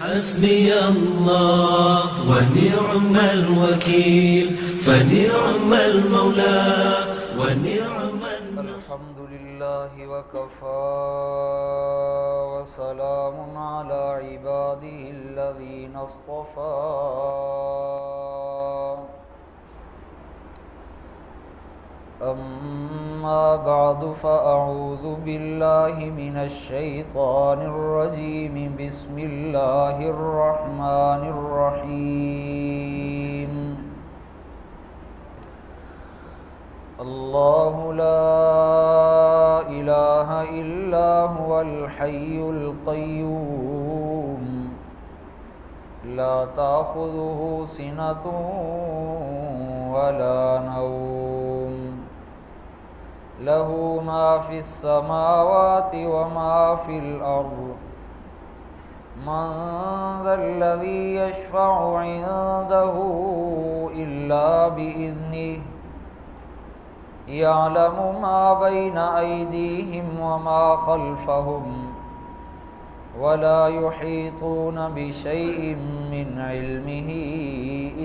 حسبي الله ونعم الوكيل فنعم المولى ونعم الحمد لله وكفى وسلام على عباده الذين اصطفى أما بعد فأعوذ بالله من الشيطان الرجيم بسم الله الرحمن الرحيم الله لا إله إلا هو الحي القيوم لا تأخذه سنة ولا نوم له ما في السماوات وما في الأرض من ذا الذي يشفع عنده إلا بإذنه يعلم ما بين أيديهم وما خلفهم ولا يحيطون بشيء من علمه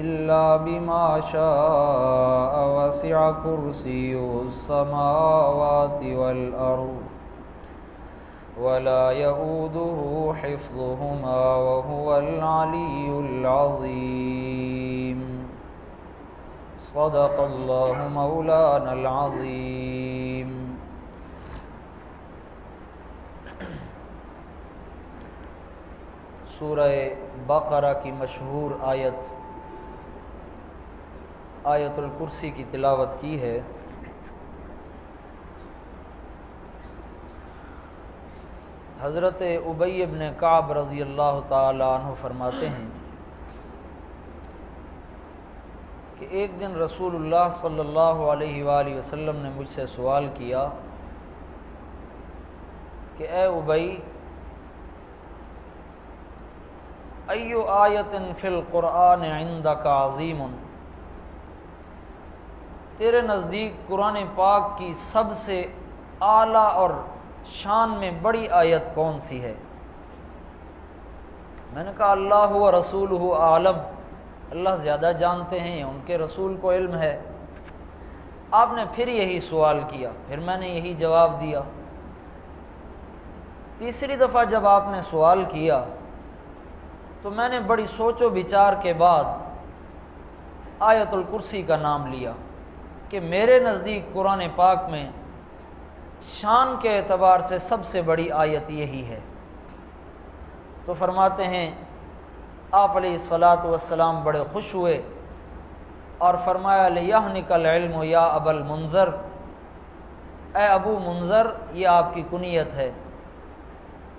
إلا بما شاء وسع كرسيه السماوات والأرض ولا يؤوده حفظهما وهو العلي العظيم صدق اللہ مولانا العظیم۔ سورہ بقرہ کی مشہور آیت آیت الکرسی کی تلاوت کی ہے۔ حضرت ابی بن کعب رضی اللہ تعالی عنہ فرماتے ہیں کہ ایک دن رسول اللہ صلی اللہ علیہ وآلہ وسلم نے مجھ سے سوال کیا کہ اے ابی، ای آیت فی القرآن عندک عظیم، تیرے نزدیک قرآن پاک کی سب سے اعلیٰ اور شان میں بڑی آیت کون سی ہے؟ میں نے کہا اللہ و رسولہ اعلم، اللہ زیادہ جانتے ہیں، ان کے رسول کو علم ہے۔ آپ نے پھر یہی سوال کیا، پھر میں نے یہی جواب دیا۔ تیسری دفعہ جب آپ نے سوال کیا تو میں نے بڑی سوچ و بچار کے بعد آیت الکرسی کا نام لیا کہ میرے نزدیک قرآن پاک میں شان کے اعتبار سے سب سے بڑی آیت یہی ہے۔ تو فرماتے ہیں آپ علیہ الصلاۃ والسلام بڑے خوش ہوئے اور فرمایا لیہنک العلم یا ابا المنذر، اے ابو منذر، یہ آپ کی کنیت ہے،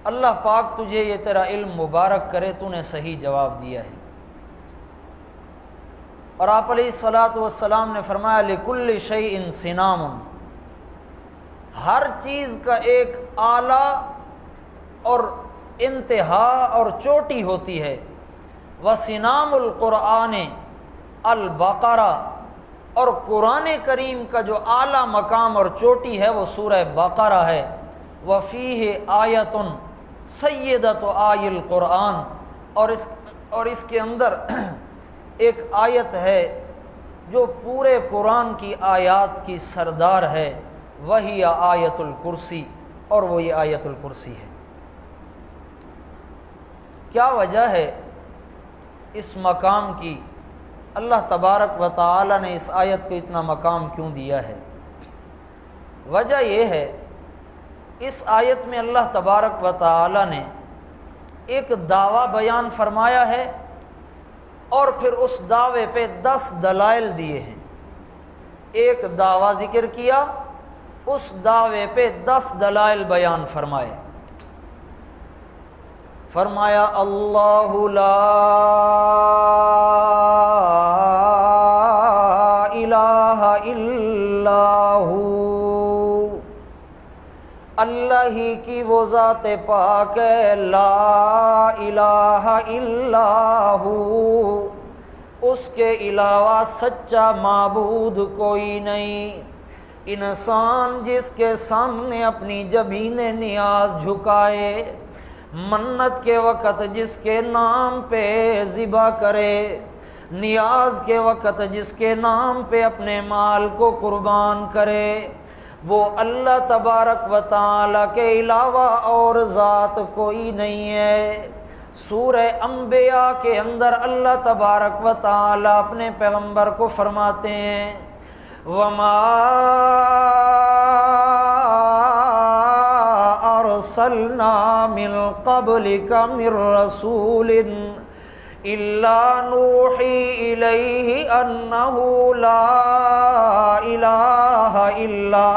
اللہ پاک تجھے یہ تیرا علم مبارک کرے، تو نے صحیح جواب دیا ہے۔ اور آپ علیہ الصلاۃ والسلام نے فرمایا لکل شیء صنام، ہر چیز کا ایک اعلیٰ اور انتہا اور چوٹی ہوتی ہے۔ وَصِنَامُ الْقُرْآنِ الْبَقَرَةُ، اور قرآن کریم کا جو اعلیٰ مقام اور چوٹی ہے وہ سورہ بقرہ ہے۔ وَفِيهِ آیَةٌ سَیِّدَةُ آیِ الْقُرْآنِ، اور اس کے اندر ایک آیت ہے جو پورے قرآن کی آیات کی سردار ہے، وہی آیت الکرسی، اور وہ یہ آیت الکرسی ہے۔ کیا وجہ ہے اس مقام کی؟ اللہ تبارک و تعالی نے اس آیت کو اتنا مقام کیوں دیا ہے؟ وجہ یہ ہے، اس آیت میں اللہ تبارک و تعالی نے ایک دعویٰ بیان فرمایا ہے اور پھر اس دعوے پہ 10 دلائل دیے ہیں۔ ایک دعویٰ ذکر کیا، اس دعوے پہ 10 دلائل بیان فرمائے۔ فرمایا اللہ لا الہ الا ہو، اللہ ہی کی وہ ذات پاک ہے، لا الہ الا ہو، اس کے علاوہ سچا معبود کوئی نہیں۔ انسان جس کے سامنے اپنی جبین نیاز جھکائے، منت کے وقت جس کے نام پہ ذبح کرے، نیاز کے وقت جس کے نام پہ اپنے مال کو قربان کرے، وہ اللہ تبارک و تعالیٰ کے علاوہ اور ذات کوئی نہیں ہے۔ سورہ انبیاء کے اندر اللہ تبارک و تعالیٰ اپنے پیغمبر کو فرماتے ہیں وَمَا أَرْسَلْنَا مِن قَبْلِكَ مِن رَّسُولٍ إِلَّا نُوحِي إِلَيْهِ أَنَّهُ لَا إِلَٰهَ إِلَّا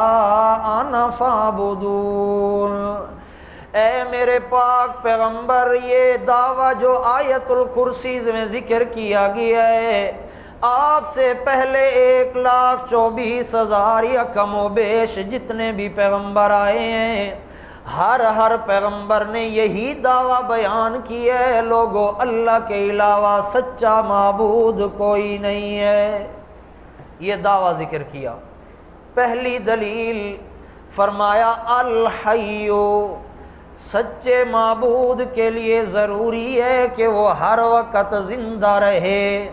أَنَا فَاعْبُدُونِ۔ اے میرے پاک پیغمبر، یہ دعویٰ جو آیت الکرسی میں ذکر کیا گیا ہے، آپ سے پہلے 1,24,000 یا کم و بیش جتنے بھی پیغمبر آئے ہیں، ہر پیغمبر نے یہی دعویٰ بیان کیا ہے، لوگو اللہ کے علاوہ سچا معبود کوئی نہیں ہے۔ یہ دعویٰ ذکر کیا۔ پہلی دلیل فرمایا الحیو، سچے معبود کے لیے ضروری ہے کہ وہ ہر وقت زندہ رہے،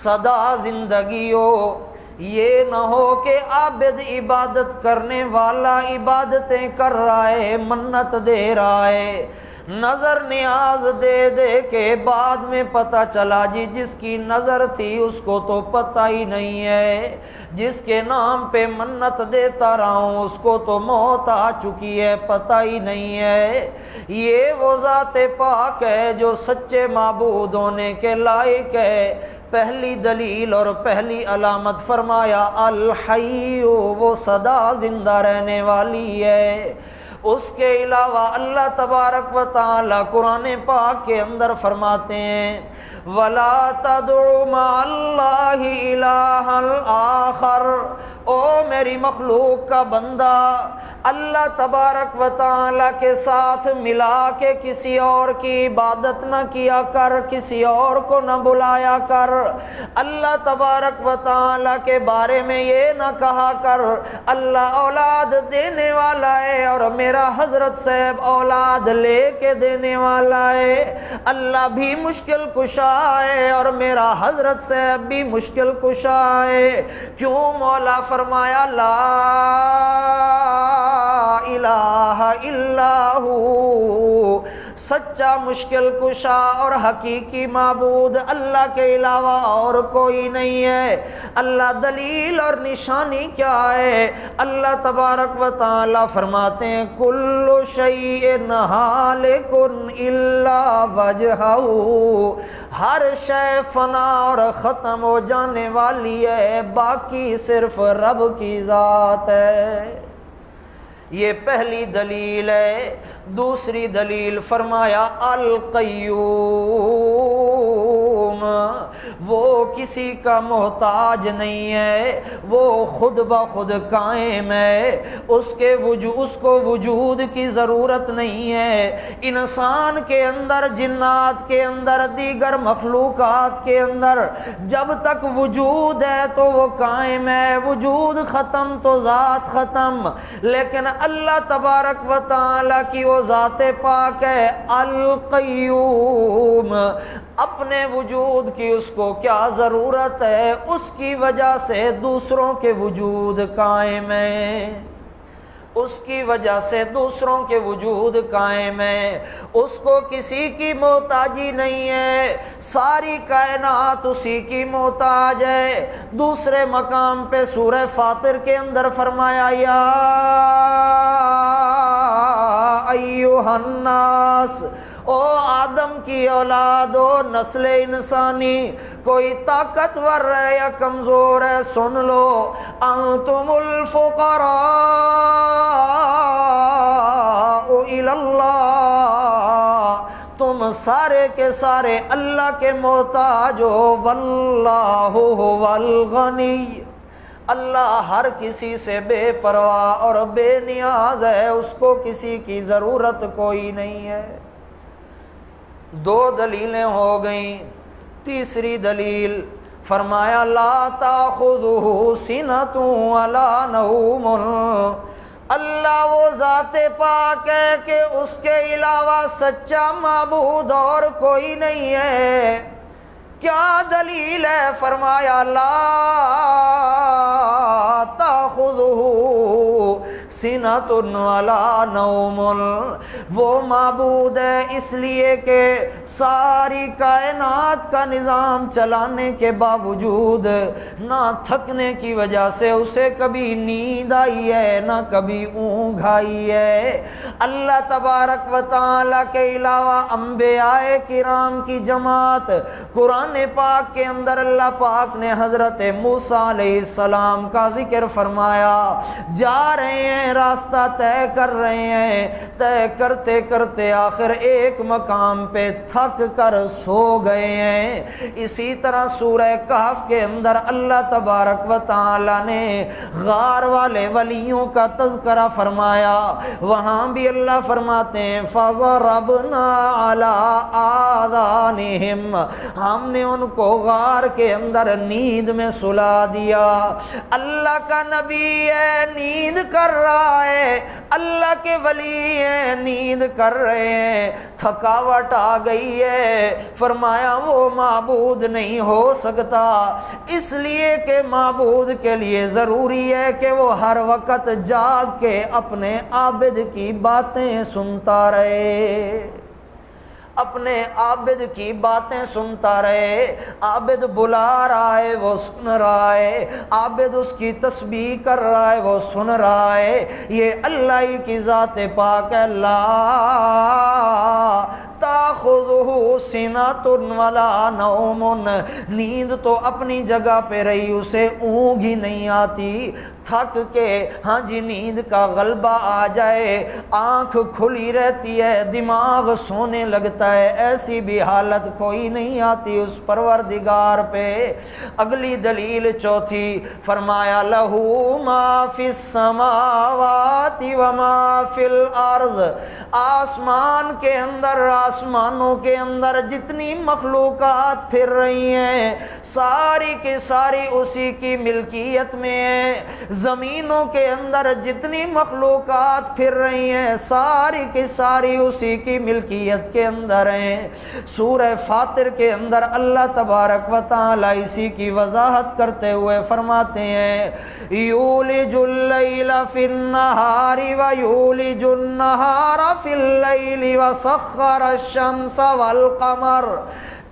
سدا زندگی ہو۔ یہ نہ ہو کہ عابد عبادت کرنے والا عبادتیں کر رہا ہے، منت دے رہا ہے، نظر نیاز دے دے کے بعد میں پتہ چلا جی جس کی نظر تھی اس کو تو پتہ ہی نہیں ہے، جس کے نام پہ منت دیتا رہا ہوں اس کو تو موت آ چکی ہے، پتہ ہی نہیں ہے۔ یہ وہ ذات پاک ہے جو سچے معبود ہونے کے لائق ہے۔ پہلی دلیل اور پہلی علامت فرمایا الحی، وہ سدا زندہ رہنے والی ہے۔ اس کے علاوہ اللہ تبارک و تعالی قرآن پاک کے اندر فرماتے ہیں وَلَا تَدْعُ مَعَ اللَّهِ إِلَٰهًا آخَرَ، او میری مخلوق کا بندہ، اللہ تبارک و تعالی کے ساتھ ملا کے کسی اور کی عبادت نہ کیا کر، کسی اور کو نہ بلایا کر۔ اللہ تبارک و تعالی کے بارے میں یہ نہ کہا کر اللہ اولاد دینے والا ہے اور میرا حضرت صاحب اولاد لے کے دینے والا ہے، اللہ بھی مشکل کشا ہے اور میرا حضرت صاحب بھی مشکل کشا ہے۔ کیوں مولا فرمایا لا الہ الا ہو، سچا مشکل کشا اور حقیقی معبود اللہ کے علاوہ اور کوئی نہیں ہے۔ اللہ دلیل اور نشانی کیا ہے؟ اللہ تبارک و تعالی فرماتے ہیں کل شیء ہالک الا وجہہ، ہر شے فنا اور ختم ہو جانے والی ہے، باقی صرف رب کی ذات ہے۔ یہ پہلی دلیل ہے۔ دوسری دلیل فرمایا القیوم، وہ کسی کا محتاج نہیں ہے، وہ خود بخود قائم ہے، اس کو وجود کی ضرورت نہیں ہے۔ انسان کے اندر، جنات کے اندر، دیگر مخلوقات کے اندر جب تک وجود ہے تو وہ قائم ہے، وجود ختم تو ذات ختم۔ لیکن اللہ تبارک و تعالی کی وہ ذات پاک ہے القیوم، اپنے وجود کی اس کو کیا ضرورت ہے، اس کی وجہ سے دوسروں کے وجود قائم ہے، اس کی وجہ سے دوسروں کے وجود قائم ہے، اس کو کسی کی محتاجی نہیں ہے، ساری کائنات اسی کی محتاج ہے۔ دوسرے مقام پہ سورہ فاطر کے اندر فرمایا یا ایھا الناس، او آدم کی اولاد، او نسل انسانی، کوئی طاقتور ہے یا کمزور ہے سن لو، انتم الفقراء الی اللہ، تم سارے کے سارے اللہ کے محتاج ہو، واللہ هو الغنی، اللہ ہر کسی سے بے پرواہ اور بے نیاز ہے، اس کو کسی کی ضرورت کوئی نہیں ہے۔ دو دلیلیں ہو گئیں۔ تیسری دلیل فرمایا لا تاخذہ سنۃ ولا نوم، اللہ وہ ذات پاک ہے کہ اس کے علاوہ سچا معبود اور کوئی نہیں ہے۔ کیا دلیل ہے؟ فرمایا لا تاخذہ سنۃ ولا نوم، وہ معبود ہے اس لیے کہ ساری کائنات کا نظام چلانے کے باوجود نہ تھکنے کی وجہ سے اسے کبھی نیند آئی ہے نہ کبھی اونگھ آئی ہے۔ اللہ تبارک و تعالی کے علاوہ انبیاء کرام کی جماعت، قرآن پاک کے اندر اللہ پاک نے حضرت موسیٰ علیہ السلام کا ذکر فرمایا، جا رہے ہیں راستہ طے کر رہے ہیں، طے کرتے کرتے آخر ایک مقام پہ تھک کر سو گئے ہیں۔ اسی طرح سورہ کہف کے اندر اللہ تبارک و تعالی نے غار والے ولیوں کا تذکرہ فرمایا، وہاں بھی اللہ فرماتے ہیں فَضَرَبْنَا عَلَىٰ آذَانِهِمْ، ہم نے ان کو غار کے اندر نیند میں سلا دیا۔ اللہ کا نبی ہے نیند کر رہا ہے، اللہ کے ولی ہیں نیند کر رہے ہیں، تھکاوٹ آ گئی ہے، فرمایا وہ معبود نہیں ہو سکتا، اس لیے کہ معبود کے لیے ضروری ہے کہ وہ ہر وقت جاگ کے اپنے عابد کی باتیں سنتا رہے، اپنے عابد کی باتیں سنتا رہے۔ عابد بلا رہا ہے وہ سن رہا ہے، عابد اس کی تسبیح کر رہا ہے وہ سن رہا ہے۔ یہ اللہ ہی کی ذات پاک ہے، لا تاخذہ سنۃ ولا نوم، نیند تو اپنی جگہ پہ رہی، اسے اونگھ ہی نہیں آتی، تھک کے ہاں جی نیند کا غلبہ آ جائے، آنکھ کھلی رہتی ہے، دماغ سونے لگتا ہے، ایسی بھی حالت کوئی نہیں آتی اس پروردگار پہ۔ اگلی دلیل چوتھی، فرمایا لہو ما فی السماوات وما فی الارض، آسمان کے اندر، آسمانوں کے اندر جتنی مخلوقات پھر رہی ہیں ساری کی ساری اسی کی ملکیت میں ہیں، زمینوں کے اندر جتنی مخلوقات پھر رہی ہیں ساری کی ساری اسی کی ملکیت کے اندر ہیں۔ سورہ فاطر کے اندر اللہ تبارک و تعالی اسی کی وضاحت کرتے ہوئے فرماتے ہیں یولج اللیل فی النہار ویولج النہار فی اللیل وسخر الشمس والقمر،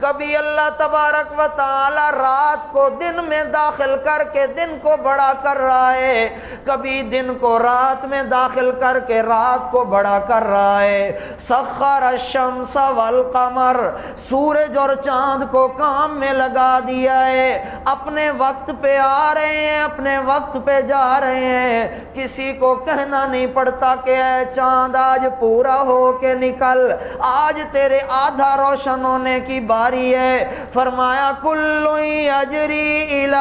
کبھی اللہ تبارک و تعالی رات کو دن میں داخل کر کے دن کو بڑا کر رہا ہے، کبھی دن کو رات میں داخل کر کے رات کو بڑا کر رہا ہے۔ سخر الشمس والقمر، سورج اور چاند کو کام میں لگا دیا ہے، اپنے وقت پہ آ رہے ہیں، اپنے وقت پہ جا رہے ہیں، کسی کو کہنا نہیں پڑتا کہ اے چاند آج پورا ہو کے نکل، آج تیرے آدھا روشن ہونے کی باری ہے۔ فرمایا کل یجری الی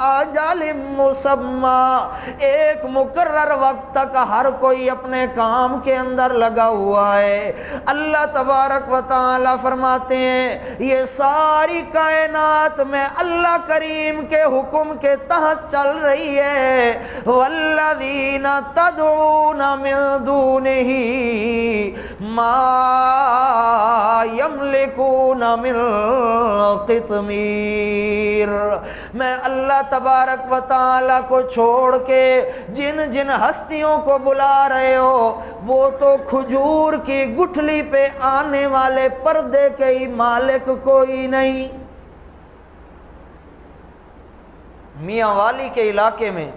اجل مسمی، ایک مقرر وقت تک ہر کوئی اپنے کام کے اندر لگا ہوا ہے۔ اللہ تبارک و تعالی فرماتے ہیں یہ ساری کائنات میں اللہ کریم کے حکم کے تحت چل رہی ہے۔ والذین تدعون من دونہ ما یملکون من قطمیر، میں اللہ تبارک و تعالی کو چھوڑ کے جن جن ہستیوں کو بلا رہے ہو وہ تو کھجور کی گٹھلی پہ آنے والے پردے کے ہی مالک کوئی نہیں۔ میاں والی کے علاقے میں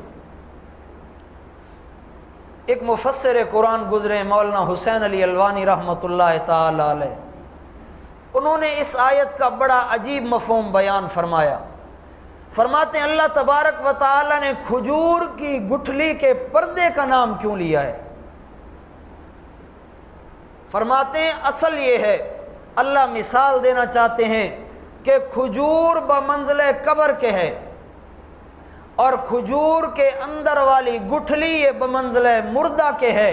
ایک مفسر قرآن گزرے مولانا حسین علی الوانی رحمۃ اللہ تعالی علیہ، انہوں نے اس آیت کا بڑا عجیب مفہوم بیان فرمایا۔ فرماتے ہیں اللہ تبارک و تعالی نے کھجور کی گٹھلی کے پردے کا نام کیوں لیا ہے؟ فرماتے ہیں اصل یہ ہے، اللہ مثال دینا چاہتے ہیں کہ کھجور بمنزل قبر کے ہے اور کھجور کے اندر والی گٹھلی یہ بمنزل مردہ کے ہے،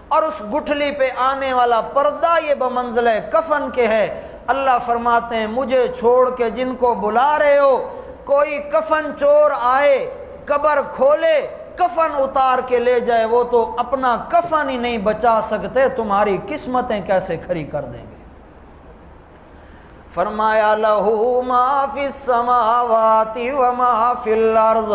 اور اس گٹھلی پہ آنے والا پردہ یہ بمنزل کفن کے ہے۔ اللہ فرماتے ہیں مجھے چھوڑ کے جن کو بلا رہے ہو، کوئی کفن چور آئے، قبر کھولے، کفن اتار کے لے جائے وہ تو اپنا کفن ہی نہیں بچا سکتے، تمہاری قسمتیں کیسے کھری کر دیں گے؟ فرمایا لہو ما فی السماوات و ما فی الارض،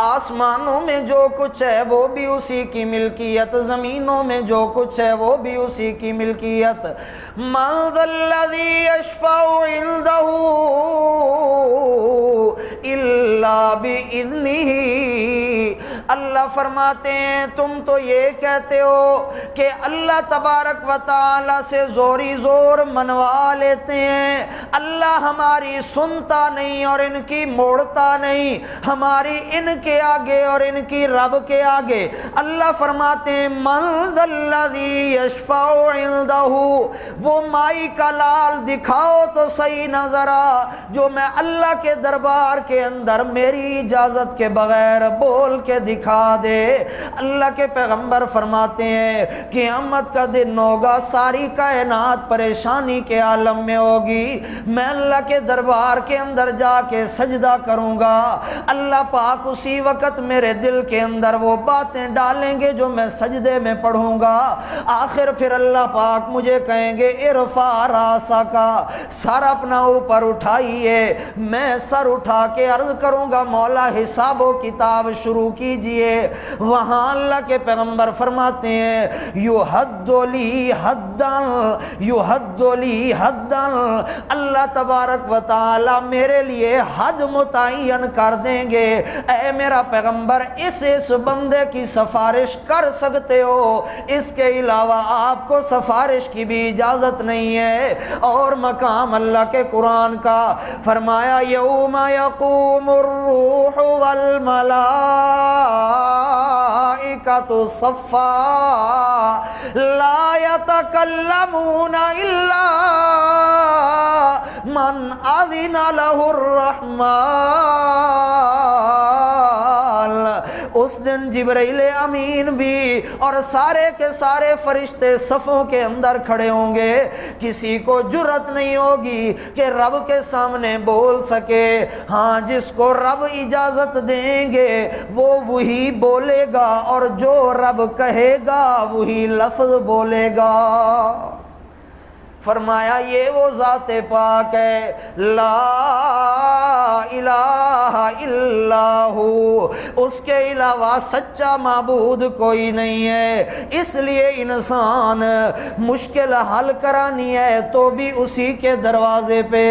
آسمانوں میں جو کچھ ہے وہ بھی اسی کی ملکیت، زمینوں میں جو کچھ ہے وہ بھی اسی کی ملکیت۔ من ذا الذی یشفع عندہ الا باذنہ، اللہ فرماتے ہیں تم تو یہ کہتے ہو کہ اللہ تبارک و تعالی سے زوری زور منوا لیتے ہیں، اللہ ہماری سنتا نہیں اور ان کی موڑتا نہیں، ہماری ان کے آگے اور ان کی رب کے آگے۔ اللہ فرماتے ہیں من ذا الذی یشفع عندہ، وہ مائی کا لال دکھاؤ تو صحیح نظر آ جو میں اللہ کے دربار کے اندر میری اجازت کے بغیر بول کے دکھا دے۔ اللہ کے پیغمبر فرماتے ہیں قیامت کا دن ہوگا، ساری کائنات پریشانی کے عالم میں ہوگی، میں اللہ کے دربار کے اندر جا کے سجدہ کروں گا، اللہ پاک اسی وقت میرے دل کے اندر وہ باتیں ڈالیں گے جو میں سجدے میں پڑھوں گا۔ آخر پھر اللہ پاک مجھے کہیں گے ارفع راسک، سر اپنا اوپر اٹھائیے، میں سر اٹھا کے عرض کروں گا مولا حساب و کتاب شروع کیجئے۔ وہاں اللہ کے پیغمبر فرماتے ہیں یحد لی حدن، یحد لی حدن، اللہ تبارک و تعالی میرے لیے حد متعین کر دیں گے، اے میرا پیغمبر اس بندے کی سفارش کر سکتے ہو، اس کے علاوہ آپ کو سفارش کی بھی اجازت نہیں ہے۔ اور مقام اللہ کے قرآن کا فرمایا یوم یقوم الروح والملائکۃ صفا لا یتکلمون الا من اذن له الرحمن، اس دن جبرائیل امین بھی اور سارے کے سارے فرشتے صفوں کے اندر کھڑے ہوں گے، کسی کو جرت نہیں ہوگی کہ رب کے سامنے بول سکے، ہاں جس کو رب اجازت دیں گے وہ وہی بولے گا اور جو رب کہے گا وہی لفظ بولے گا۔ فرمایا یہ وہ ذات پاک ہے لا الہ الا ہو، اس کے علاوہ سچا معبود کوئی نہیں ہے۔ اس لیے انسان مشکل حل کرانی ہے تو بھی اسی کے دروازے پہ،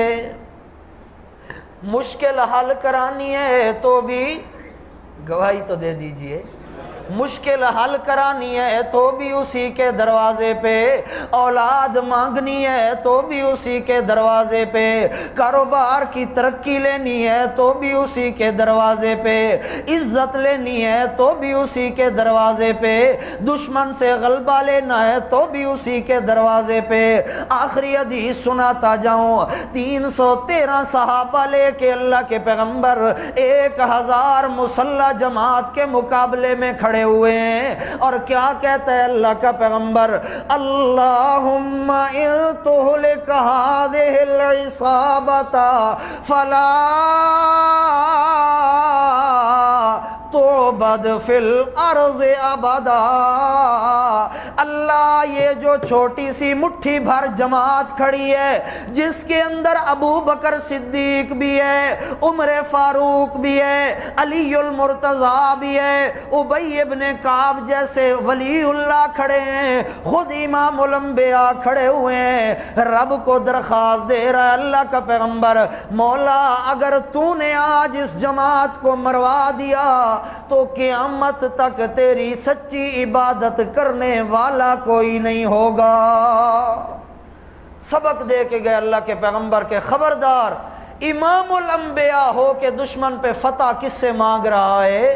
مشکل حل کرانی ہے تو بھی، گواہی تو دے دیجئے، مشکل حل کرانی ہے تو بھی اسی کے دروازے پہ، اولاد مانگنی ہے تو بھی اسی کے دروازے پہ، کاروبار کی ترقی لینی ہے تو بھی اسی کے دروازے پہ، عزت لینی ہے تو بھی اسی کے دروازے پہ، دشمن سے غلبہ لینا ہے تو بھی اسی کے دروازے پہ۔ آخری حدیث سناتا جاؤں، 313 صحابہ لے کے اللہ کے پیغمبر 1000 مسلح جماعت کے مقابلے میں کھڑے ہوئے ہیں، اور کیا کہتا ہے اللہ کا پیغمبر اللہم ان تہلک ہذہ العصابۃ فلا تعبد فی الارض ابدا، اللہ یہ جو چھوٹی سی مٹھی بھر جماعت کھڑی ہے جس کے اندر ابو بکر صدیق بھی ہے، عمر فاروق بھی ہے، علی المرتضیٰ بھی ہے، ابی ابن کعب جیسے ولی اللہ کھڑے ہیں، خود امام الانبیاء کھڑے ہوئے ہیں، رب کو درخواست دے رہا ہے اللہ کا پیغمبر مولا اگر تو نے آج اس جماعت کو مروا دیا تو قیامت تک تیری سچی عبادت کرنے والا کوئی نہیں ہوگا۔ سبق دے کے گئے اللہ کے پیغمبر کے خبردار، امام الانبیاء ہو کے دشمن پہ فتح کس سے مانگ رہا ہے؟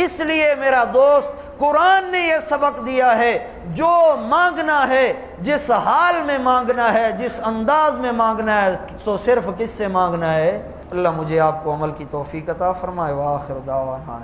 اس لیے میرا دوست قرآن نے یہ سبق دیا ہے جو مانگنا ہے، جس حال میں مانگنا ہے، جس انداز میں مانگنا ہے، تو صرف کس سے مانگنا ہے؟ اللہ مجھے آپ کو عمل کی توفیق عطا فرمائے۔ وآخر دعوانا